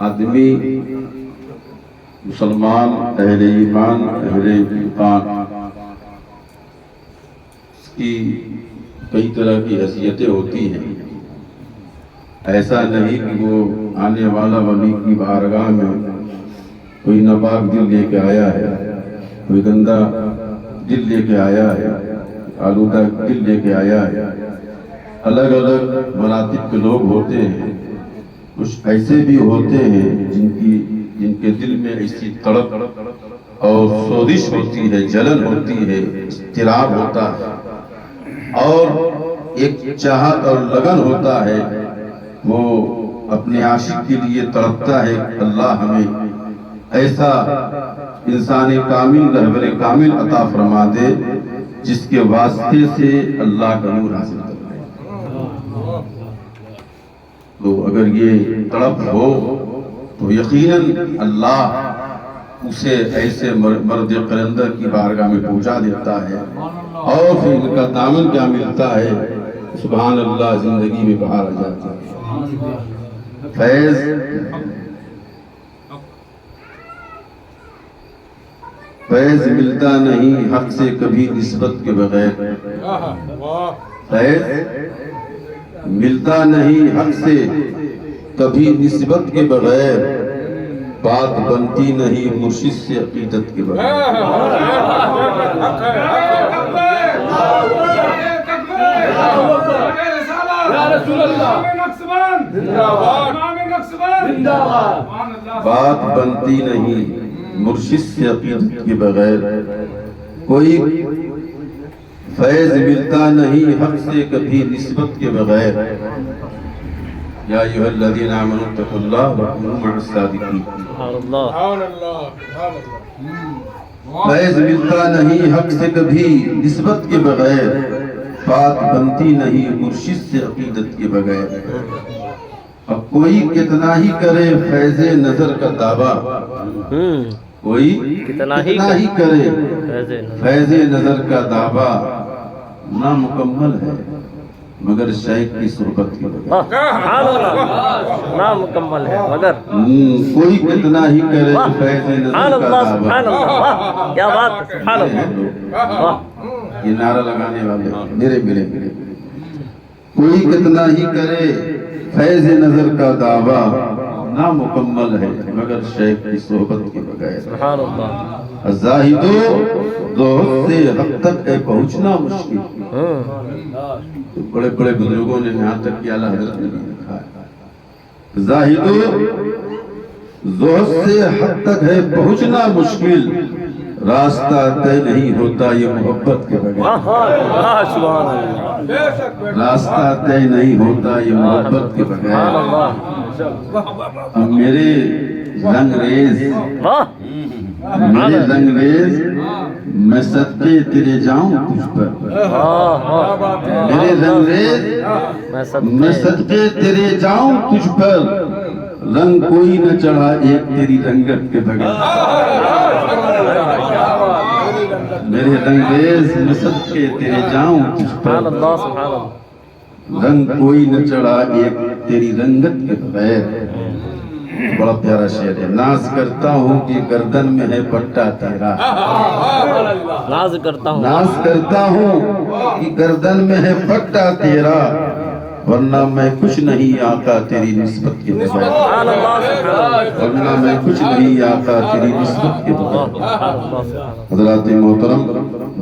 آدمی مسلمان اہل ایمان اہل ایمان اس کی کئی طرح کی حیثیتیں ہوتی ہیں. ایسا نہیں کہ وہ آنے والا ولی کی بارگاہ میں کوئی ناپاک دل لے کے آیا ہے, کوئی گندا دل لے کے آیا ہے, آلودہ دل لے کے آیا ہے. الگ الگ مراتب کے لوگ ہوتے ہیں. کچھ ایسے بھی ہوتے ہیں جن کے دل میں ایسی تڑپ اور سوزش ہوتی ہے, جلن ہوتی ہے, اضطراب ہوتا ہے اور ایک چاہت اور لگن ہوتا ہے. وہ اپنے عاشق کے لیے تڑپتا ہے, اللہ ہمیں ایسا انسان کامل رہبر کامل عطا فرما دے جس کے واسطے سے اللہ کا نور حاصل کر لے. تو اگر یہ تڑپ ہو تو یقیناً اللہ اسے ایسے مرد قلندر کی بارگاہ میں پہنچا دیتا ہے اور پھر ان کا دامن کیا ملتا ہے, سبحان اللہ, زندگی میں بہار آ جاتا ہے. فیض ملتا نہیں حق سے کبھی نسبت کے بغیر. فیض ملتا نہیں حق سے کبھی نسبت کے بغیر, بات بنتی نہیں مرشد سے عقیدت کے بغیر. بات بنتی نہیں مرشد سے عقیدت کے بغیر, کوئی فیض ملتا نہیں حق سے کبھی نسبت کے بغیر. یا ایھا الذین آمنوا اتقوا اللہ وکونوا مع الصادقین. فیض ملتا نہیں حق سے کبھی نسبت کے بغیر, بات بنتی نہیں مرشد سے عقیدت کے بغیر. اب کوئی کتنا ہی کرے فیض نظر کا دعویٰ, کوئی کتنا ہی کرے فیض نظر کا دعویٰ, نامکمل ہے مگر شیخ کی صحبت کے بغیر. نامکمل ہے مگر کوئی کتنا ہی کرے فیض نظر کا دعویٰ. کیا بات, سبحان اللہ. یہ نعرہ لگانے والے میرے کوئی کتنا ہی کرے فیض نظر کا دعویٰ, نامکمل ہے مگر شیخ کی صحبت کے بغیر. سبحان اللہ. زاہدو زہد سے حق تک ہے پہنچنا مشکل. بڑے بڑے بزرگوں نے یہاں تک کہ اعلیٰ حضرت نے بھی لکھا ہے, زاہدو زہد سے حق تک ہے پہنچنا مشکل, راستہ طے نہیں ہوتا یہ محبت کے بغیر. راستہ طے نہیں ہوتا یہ محبت کے بغیر. میرے رنگریز میں صدقے تیرے جاؤں تجھ پر. میرے رنگریز میں صدقے تیرے جاؤں تجھ پر, رنگ کوئی نہ چڑھا ایک تیری رنگت کے بغیر. میرے رنگریز میں صدقے تیرے جاؤں تجھ پر, رنگ کوئی نہ چڑھا ایک تیری رنگت کے بغیر. بڑا پیارا شعر ہے. ناز کرتا ہوں کہ گردن میں ہے پٹا تیرا, ناز کرتا ہوں کہ گردن میں ہے پٹا تیرا, ورنہ میں کچھ نہیں آقا تیری نسبت کے بغیر. ورنہ میں کچھ نہیں آقا تیری نسبت کے بغیر. حضرات محترم,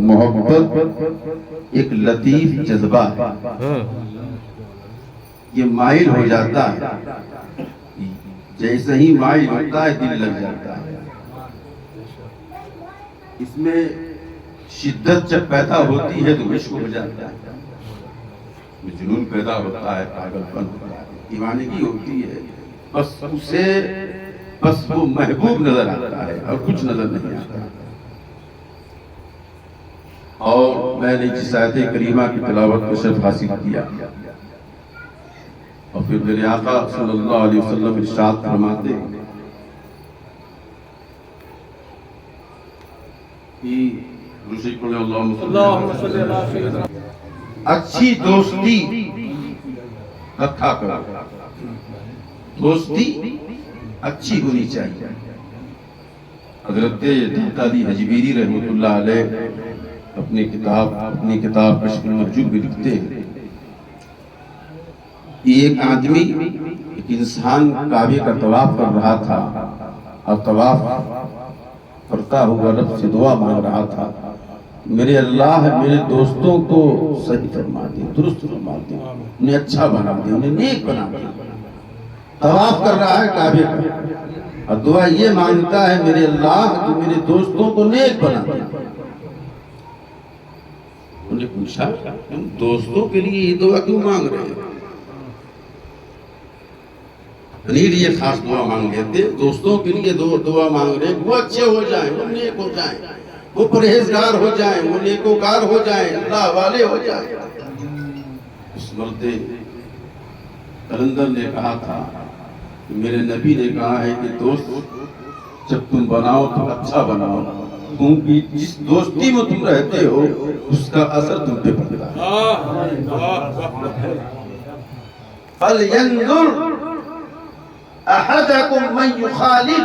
محبت ایک لطیف جذبہ ہے. یہ مائل ہو جاتا ہے, جیسے ہی مائل ہوتا ہے دل لگ جاتا ہے. اس میں شدت جب پیدا ہوتی ہے تو عشق ہو جاتا ہے, جنون پیدا ہوتا ہے, پاگل پن ہوتا ہے, دیوانگی ہوتی ہے. بس اسے بس وہ محبوب نظر آتا ہے اور کچھ نظر نہیں آتا. اور میں نے جس آیت کریمہ کی تلاوت کو شرف حاصل کیا اور پھر میرے آقا صلی اللہ علیہ وسلم ارشاد فرماتے اچھی دوستی رکھا کرو. دوستی اچھی ہونی چاہیے۔ حضرت داتا علی حجویری رحمۃ اللہ علیہ اپنی کتاب کشف المرجو میں لکھتے ہیں کہ ایک آدمی، ایک انسان کعبے کا طواف کر رہا تھا اور طواف کرتا ہوا رب سے دعا مانگ رہا تھا، میرے اللہ میرے دوستوں کو صحیح فرما دے، درست فرما دے، انہیں اچھا بنا دے، انہیں نیک بنا دے۔ طواف کر رہا ہے کعبے کا اور دعا یہ مانگتا ہے، میرے اللہ تو میرے دوستوں کو نیک بنا دے۔ انہوں نے پوچھا تم دوستوں کے لیے یہ دعا کیوں مانگ رہے ہیں؟ نہیں یہ خاص دعا مانگ لیتے، دوستوں کے لیے دعا مانگ رہے ہیں، وہ اچھے ہو جائیں، وہ نیک ہو جائیں، وہ پرہیزگار ہو جائیں، وہ نیکوکار ہو جائیں، اللہ والے ہو جائیں۔ اس مرد کلندر نے کہا تھا کہ میرے نبی نے کہا ہے کہ دوست جب تم بناؤ تو اچھا بناؤ، کیونکہ جس دوستی میں تم رہتے ہو اس کا اثر تم پہ پڑتا ہے۔ فَلْيَنْظُرْ أَحَدَكُمْ مَنْ يُخَالِلْ،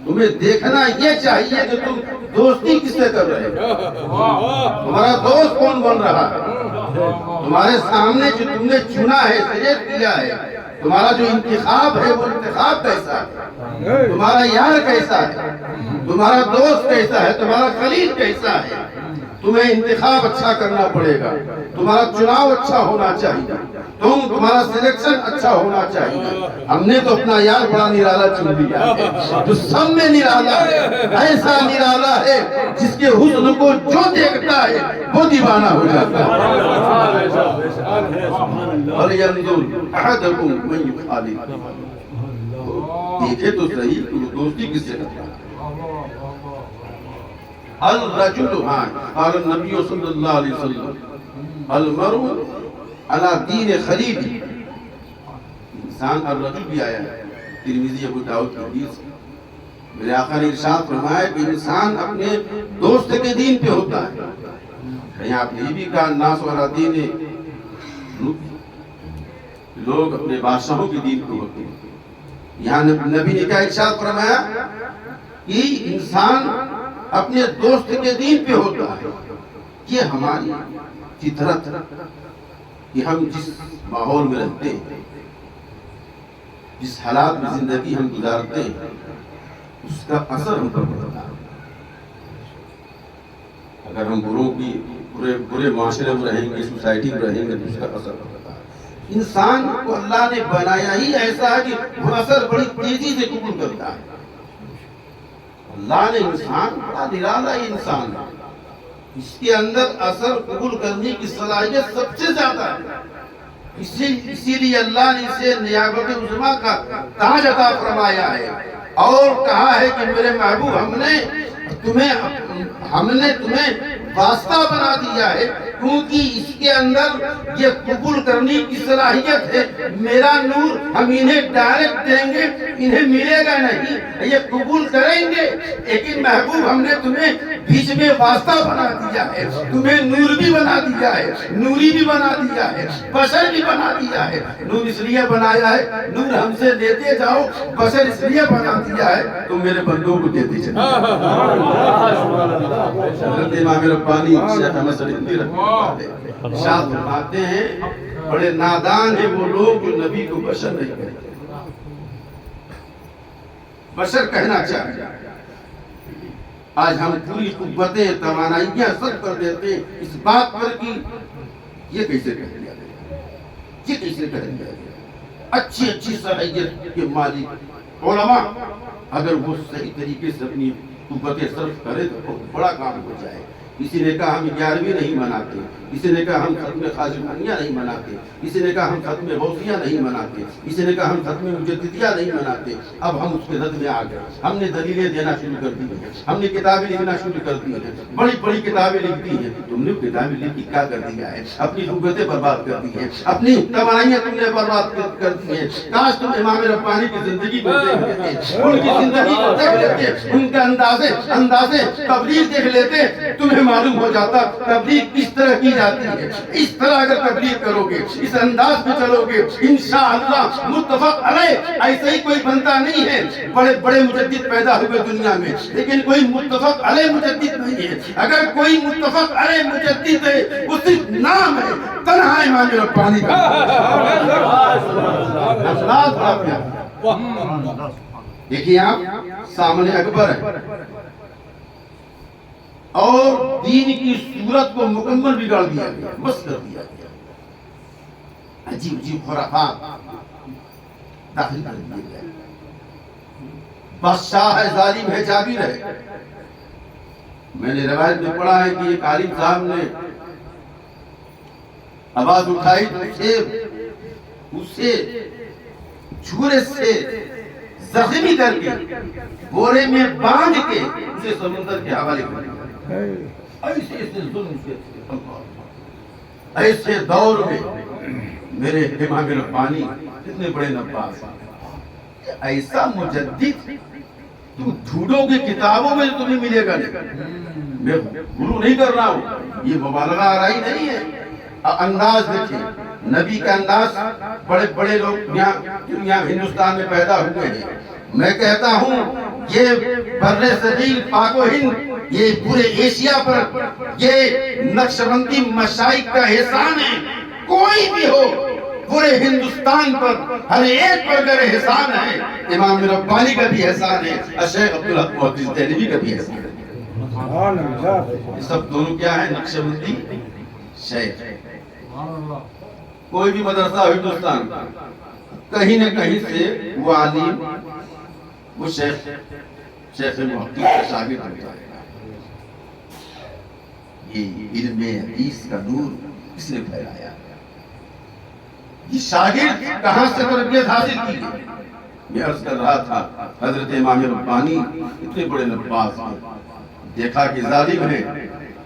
تمہیں دیکھنا یہ چاہیے کہ تم دوستی کس سے کر رہے ہو، تمہارا دوست کون بن رہا ہے، تمہارے سامنے جو تم نے چنا ہے، سلیکٹ کیا ہے، تمہارا جو انتخاب ہے وہ انتخاب کیسا ہے، تمہارا یار کیسا ہے، تمہارا دوست کیسا ہے، تمہارا خلیل کیسا ہے۔ تمہیں انتخاب اچھا کرنا پڑے گا، تمہارا چناؤ اچھا ہونا چاہیے، تمہارا سلیکشن اچھا ہونا چاہیے۔ ہم نے تو اپنا یار بڑا نرالا چن لیا ہے، جو سب میں نرالا ہے، ایسا نرالا ہے جس کے حسن کو جو دیکھتا ہے وہ دیوانہ ہو جاتا ہے۔ فَلْيَنْظُرْ أَحَدَكُمْ مَنْ يُخَالِلْ، دیکھے تو صحیح کہ وہ دوستی کس سے کرتا ہے۔ الرجل، قال النبی صلی اللہ علیہ وسلم المرء علی دین خلیل، انسان الرجل بھی آیا ہے ترمذی ابو داؤد کی حدیث، میرے آقا نے ارشاد فرمایا کہ انسان اپنے دوست کے دین پہ ہوتا ہے۔ کہیں آپ نے یہ بھی کہا الناس علی دین ملوک، لوگ اپنے بادشاہوں کے دین پہ ہوتے ہیں۔ یہاں نبی نے کیا ارشاد فرمایا کہ انسان اپنے دوست کے دین پہ ہوتا ہے۔ یہ ہماری فطرت کہ ہم جس ماحول میں رہتے ہیں، جس حالات میں زندگی ہم گزارتے ہیں، اس کا اثر ہم پر پڑتا ہے۔ اگر ہم برے معاشرے میں رہیں گے، سوسائٹی میں رہیں گے تو اس کا اثر پڑتا ہے۔ انسان کو اللہ نے بنایا ہی ایسا ہے کہ وہ اثر بڑی تیزی سے قبول کرتا ہے۔ اللہ نے انسان بڑا نرالا ہی انسان ہے، اس کے اندر اثر قبول کرنے کی صلاحیت سب سے زیادہ ہے۔ اسی لیے اللہ نے اسے نیابت عظمیٰ کا تاج عطا فرمایا ہے اور کہا ہے کہ میرے محبوب ہم نے تمہیں واسطہ بنا دیا ہے کیونکہ اس کے اندر یہ قبول کرنے کی صلاحیت ہے۔ میرا نور ہم انہیں ڈائریکٹ دیں گے، انہیں ملے گا نہیں، یہ قبول کریں گے، لیکن محبوب ہم نے تمہیں بیچ میں واسطہ بنا دیا ہے، تمہیں نور بھی بنا دیا ہے، نوری بھی بنا دیا ہے، بشر بھی بنا دیا ہے۔ نور اس لیے بنایا ہے، نور ہم سے لیتے جاؤ، بشر اس لیے بنا دیا ہے تم میرے بندوں کو دیتے چلو۔ حضرت امام ربانی شیخ احمد سریندی رحمۃ اللہ علیہ ارشاد فرماتے ہیں بڑے نادان ہیں وہ لوگ جو نبی کو بشر نہیں کہتے۔ بشر کہنا چاہیے۔ آج ہم پوری قوتیں توانائیاں سب کر دیتے ہیں اس بات پر کہ یہ کیسے کہہ دیا گیا، یہ کیسے کہہ دیا گیا۔ اچھی صلاحیت کے مالک علماء اگر وہ صحیح طریقے سے اپنی قوتیں صرف کرے تو بڑا کام ہو جائے۔ کسی نے کہا ہم 11ویں نہیں مناتے، کسی نے کہا ہم ختم خواجگانیہ نہیں مناتے، کسی نے کہا ہم ختم غوثیہ نہیں مناتے، کسی نے کہا ہم ختم مجددیہ نہیں مناتے۔ اب ہم اس کے رد میں آ گئے، ہم نے دلیلیں دینا شروع کر دی ہیں، ہم نے کتابیں لکھنا شروع کر دی ہیں، بڑی بڑی کتابیں لکھ دی ہیں۔ تم نے کتابیں لکھ کے کیا کر دیا ہے؟ اپنی قوتیں برباد کر دی ہیں، اپنی توانائیاں تم نے برباد کر دی ہیں۔ کاش تم امام ربانی کی زندگی کو دیکھ لیتے، ان کی زندگی کو دیکھ لیتے، ان کے اندازے تبلیغ دیکھ لیتے، تمہیں معلوم ہو جاتا تبلیغ کس طرح کی جاتی ہے. اس طرح اگر تبلیغ کرو گے, اس انداز میں چلو گے, انشاءاللہ متفق علیہ. ایسے ہی کوئی بنتا نہیں ہے. بڑے بڑے مجدد پیدا ہوئے دنیا میں, لیکن کوئی متفق علیہ مجدد نہیں ہے. اگر کوئی متفق علیہ مجدد ہے وہ صرف نام ہے, تنہا امام ربانی کا انداز آپ کیا. دیکھیے آپ سامنے اکبر ہے اور دین کی صورت کو مکمل بگاڑ دیا گیا, بس کر دیا گیا. عجیب عجیب خرافات داخل کر دیے گئے. بادشاہ ہے, ظالم ہے, جابر ہے. میں نے روایت میں پڑھا ہے کہ ایک عالم صاحب نے آواز اٹھائی تو اسے چھورے سے زخمی کر کے بورے میں باندھ کے اسے سمندر کے حوالے کر دیا. ایسے ایسے ظلم سے ایسے دور میں میرے امام ربانی اتنے بڑے نباز, ایسا مجدد تم ڈھونڈو گے کتابوں میں تمہیں ملے گا نہیں. میں گرو نہیں کر رہا ہوں, یہ مبالغہ آرائی نہیں ہے. انداز دیکھیں, نبی کا انداز. بڑے بڑے لوگ یہاں ہندوستان میں پیدا ہوئے ہیں. میں کہتا ہوں یہ بر صغیر پاک و ہند, یہ پورے ایشیا پر یہ نقشبندی مشائخ کا احسان ہے. کوئی بھی ہو پورے ہندوستان پر ہر ایک پر اگر احسان ہے, امام ربانی کا بھی احسان ہے, شیخ عبدالحق محدث دہلوی کا بھی احسان ہے. یہ سب دونوں کیا ہے, نقشبندی شیخ. کوئی بھی مدرسہ ہندوستان کا کہیں نہ کہیں سے وہ عالم, وہ شیخ محدث کا شاگرد ہوتا ہے. یہ علم حدیث کا نور کس نے پھیلایا؟ یہ شاگرد کہاں سے تربیت حاصل کی؟ میں عرض کر رہا تھا حضرت امام ربانی اتنے بڑے نباز ہیں. دیکھا کہ ظالم ہے.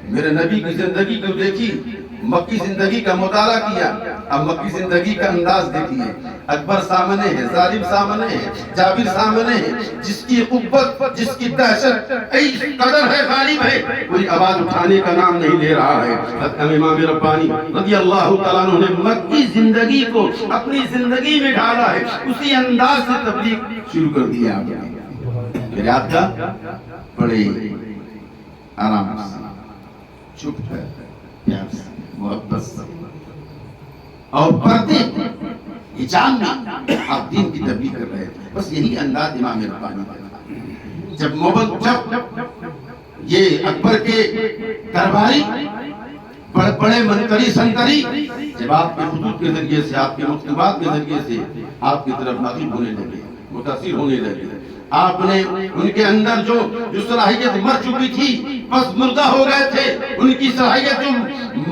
میرے نبی کی زندگی کو دیکھی, مکی زندگی کا مطالعہ کیا, اب مکی زندگی کا انداز دیکھیے. اکبر سامنے ہے, ظالم سامنے ہے, جابر سامنے ہے, جس کی قوت, جس کی دہشت اس قدر ہے, غالب ہے, کوئی آواز اٹھانے کا نام نہیں لے رہا ہے. امام ربانی رضی اللہ تعالیٰ عنہ نے مکی زندگی کو اپنی زندگی میں ڈالا ہے, اسی انداز سے تبلیغ شروع کر دیا. میرے آقا بڑے آرام سے, چپ کر, پیار سے, محبت سے اور پردے حجاب میں آپ دین کی تبلیغ کر رہے تھے. بس یہی انداز امام ربانی کا. جب یہ اکبر کے درباری بڑے منتری سنتری جب آپ کے خطوط کے ذریعے سے, آپ کے مکتوبات کے ذریعے سے آپ کی طرف راغب ہونے لگے, متاثر ہونے لگے, آپ نے ان کے اندر جو صلاحیت مر چکی تھی, بس مردہ ہو گئے تھے, ان کی صلاحیت جو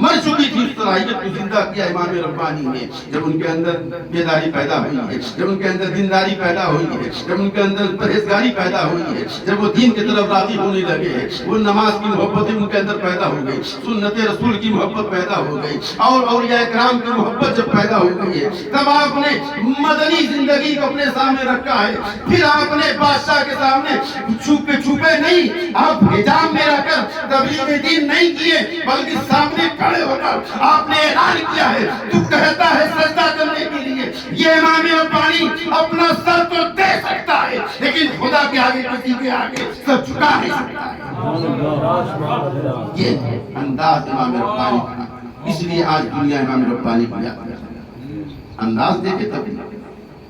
مر چکی تھی اس صلاحیت کو زندہ کیا امام ربانی نے. جب ان کے اندر بیداری پیدا ہوئی ہے, جب ان کے اندر دینداری پیدا ہوئی ہے, جب ان کے اندر پرہیزگاری پیدا ہوئی ہے, جب وہ دین کی طرف راغب ہونے لگے ہیں, وہ نماز کی محبت ان کے اندر پیدا ہو گئی, سنت رسول کی محبت پیدا ہو گئی, اور اولیاء کرام کی محبت جب پیدا ہو گئی ہے, تب آپ نے مدنی زندگی کو اپنے سامنے رکھا ہے. پھر آپ نے بادشاہ کے سامنے چھپے چھپے نہیں, آپ حجاب میں رہ کر تبلیغ دین نہیں کیے, بلکہ سامنے کھڑے ہو کر آپ نے اعلان کیا ہے, تو کہتا ہے سجدہ کرنے کے لیے یہ امام ربانی اپنا سر تو دے سکتا ہے, لیکن خدا کے آگے کسی کے آگے سر جھکا نہیں سکتا ہے. یہ انداز امام ربانی کا, اس لیے آج دنیا امام ربانی کو یاد کرتی ہے. انداز دیکھے تب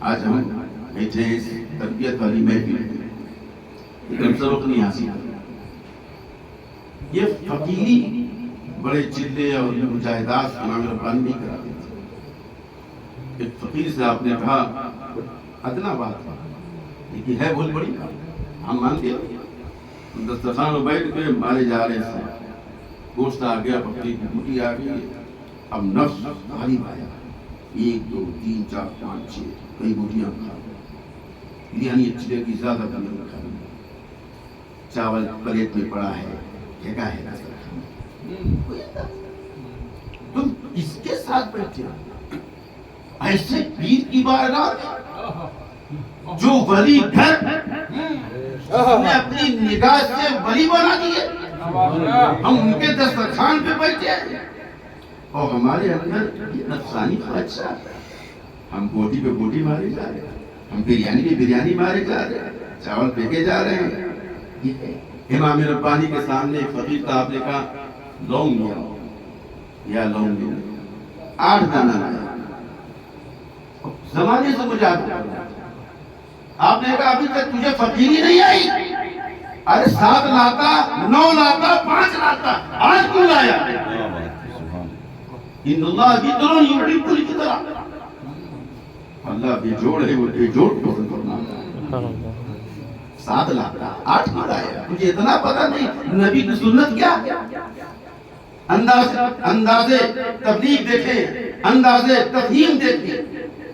آج ہم بیٹھے اس تربیت والی محفل میں سبق نہیں حاصل کرتے. یہ فقیری بڑے چلے اور مجاہدات امام ربانی نہیں کراتے تھے. ایک فقیر سے آپ نے کہا ادنا بات تھا, لیکن ہے بہت بڑی بات, ہم مانتے ہیں. دسترخوان میں بیٹھ کے مارے جا رہے ہیں, گوشت آ گیا, بکری کی بوٹی آ گئی, اب نفس غالب آیا, 1 2 3 4 5 6 کئی بوٹیاں کھا, بریانی اچھی لگی, زیادہ بریانی کھا, چاول پلیٹ میں پڑا ہے, جگہ ہے تم اس کے ساتھ بیٹھے ایسے پیر کی بارگاہ جو ولی گھر نے اپنی نگاہ سے ولی بنا دیے, ہم ان کے دسترخوان پہ بیٹھے ہیں اور ہمارے اندر یہ نفسانی خواہشات ہے. ہم بوٹی پہ بوٹی مارے جا رہے ہیں, ہم بریانی پہ بریانی مارے جا رہے ہیں, چاول پھینکے جا رہے ہیں. یہ امام ربانی کے سامنے ایک فقیر صاحب نے کہا لونگ لیا یا لونگ لیا, 8 دانہ لایا. زمانے سے مجھے آپ نے کہا ابھی تک تجھے فقیری نہیں آئی؟ ارے 7 لاتا, 9 لاتا, 5 لاتا, آج کیوں لایا؟ ان اللہ کی طرح یحب الجدر, اللہ بے جوڑ ہے, وہ بے جوڑ پسند کرنا. 7 لاتا, 8 کیوں لایا؟ تجھے اتنا پتہ نہیں نبی کی سنت کیا؟ انداز تبلیغ دیکھیں, انداز تفہیم دیکھیں.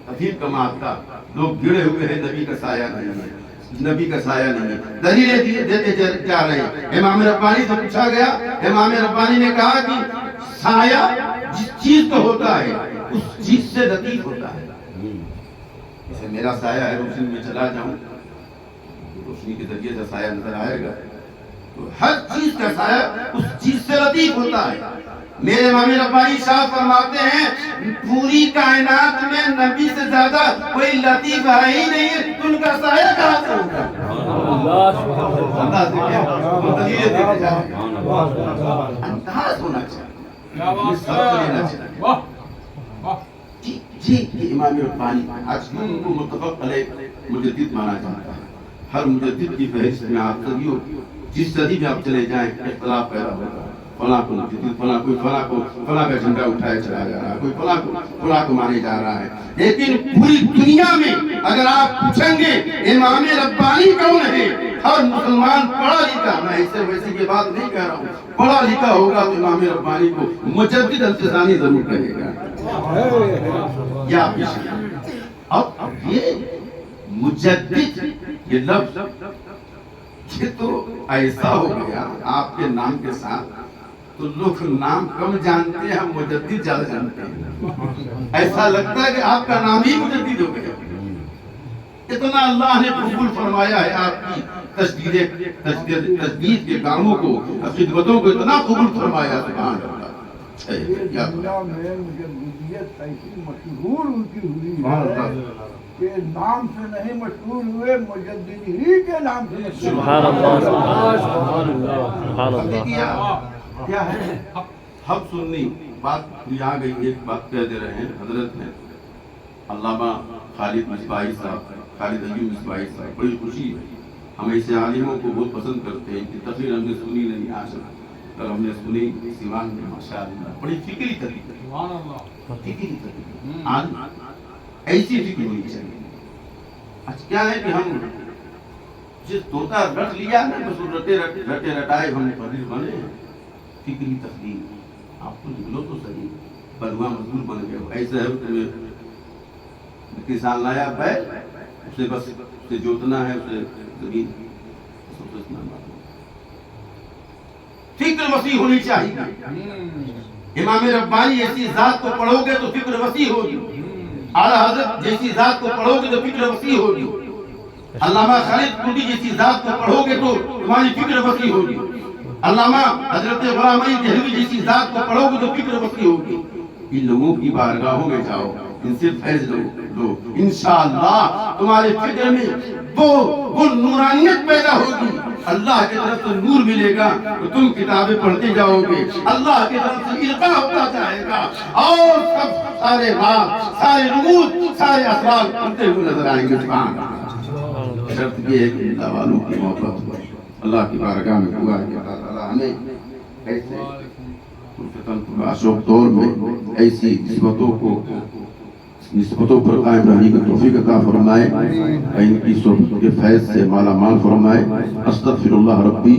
تفہیم کا معنی لوگ گڑے ہوئے ہیں, نبی کا سایہ نہیں ہے, نبی کا سایہ نہیں ہے. دلیلیں دیتے جا رہے ہیں. امام ربانی سے پوچھا گیا, امام ربانی نے کہا کہ سایہ جس چیز کو ہوتا ہے اس چیز سے لطیف ہوتا ہے. جیسے میرا سایہ ہے, روشنی میں چلا جاؤں روشنی کے ذریعے سے سایہ نظر آئے گا, تو ہر چیز کا سایہ اس چیز سے لطیف ہوتا ہے. میرے امام ربانی صاحب فرماتے ہیں پوری کائنات میں نبی سے زیادہ کوئی لطیف ہے ہی نہیں ہے, ان کا سایہ کہاں سے ہوگا؟ انداز ہونا چاہیے, سب کو لینا چاہیے. جی امام ربانی آج ان کو متفق علیہ مجدد مانا جاتا ہے. ہر مجدد کی فہرست میں آپ صدیوں, جس صدی میں آپ چلے جائیں اختلاف پیدا ہوگا. فلاں کو مجدد, فلاں کا جھنڈا اٹھائے چلا جا رہا ہے, کوئی فلاں کو مانے جا رہا ہے. لیکن پوری دنیا میں اگر آپ پوچھیں گے امام ربانی کون ہے, ہر مسلمان پڑھا لکھا, میں ایسے ویسے کی بات نہیں کہہ رہا ہوں, پڑھا لکھا ہوگا تو امام ربانی کو مجدد الفسانی ضرور کہے گا. اب یہ مجدد یہ لفظ یہ تو ایسا ہو گیا آپ کے نام کے ساتھ, تو لوگ نام کم جانتے ہیں, ہم مجدد زیادہ جانتے ہیں. ایسا لگتا ہے کہ آپ کا نام ہی مجدد ہو گیا. اتنا اللہ نے قبول فرمایا ہے آپ کی تجدید کے کاموں کو, خدمتوں کو اتنا قبول فرمایا. سبحان اللہ. دنیا میں مجددیت ایسی مشہور ان کی ہوئی ہے کہ نام سے نہیں مشہور ہوئے, مجدد ہی کے نام سے مشہور. سبحان اللہ, سبحان اللہ. کیا ہے ہم سننی بات یہاں گئی, ایک بات کہہ دے رہے ہیں. حضرت نے علامہ خالد مصباحی صاحب, خالد ایوب مصباحی صاحب, بڑی خوشی ہے, ہم ایسے عالموں کو بہت پسند کرتے ہیں. ان کی تقریر ہم نے سنی نہیں آج تک, اور ہم نے سنی سیوان میں ماشاءاللہ بڑی فکری تقریر, فکری تقریر, ایسی فکر ہونی چاہیے. اچھا کیا ہے کہ ہم جس طوطا رٹ لیا نا, بس رٹے رٹائے ہم مقرر بنے ہیں. فکری تقریر آپ کو نکلو تو صحیح, بلوا مزدور بن گئے. ایسا ہے تمہیں کسان لایا بیل, اسے بس اسے جوتنا ہے, اسے زمین فکر وسیع ہونی چاہیے. امام ربانی ایسی ذات کو پڑھو گے تو فکر وسیع ہوگی. اعلیٰ حضرت جیسی ذات کو پڑھو گے تو فکر وسیع ہوگی. علامہ خالد کنڈی جیسی ذات کو پڑھو گے تو تمہاری فکر وسیع ہوگی. علامہ حضرت غلام علی دہلوی جیسی ذات کو پڑھو گے تو فکر وسیع ہوگی. ان لوگوں کی بارگاہوں میں جاؤ, ان سے فیض لو, انشاءاللہ تمہارے فکر میں وہ نورانیت پیدا ہوگی. اللہ کی طرف سے نور ملے گا تو تم کتابیں پڑھتے جاؤ گے, اللہ کی طرف سے القاء ہوتا جائے گا, اور سب سارے راز, سارے رموز, سارے اسرار کھلتے ہوئے نظر آئیں گے. سبحان اللہ. شرط یہ ہے کہ اللہ والوں کی محبت ہو. اللہ کی بارگاہ میں دعا ہے کہ اللہ تعالیٰ ہمیں ایسے عاشق دور میں ایسی نسبتوں پر قائم رہنے کی توفیق عطا فرمائے, ان کی صحبت کے فیض سے مالا مال فرمائے. استغفر اللہ ربی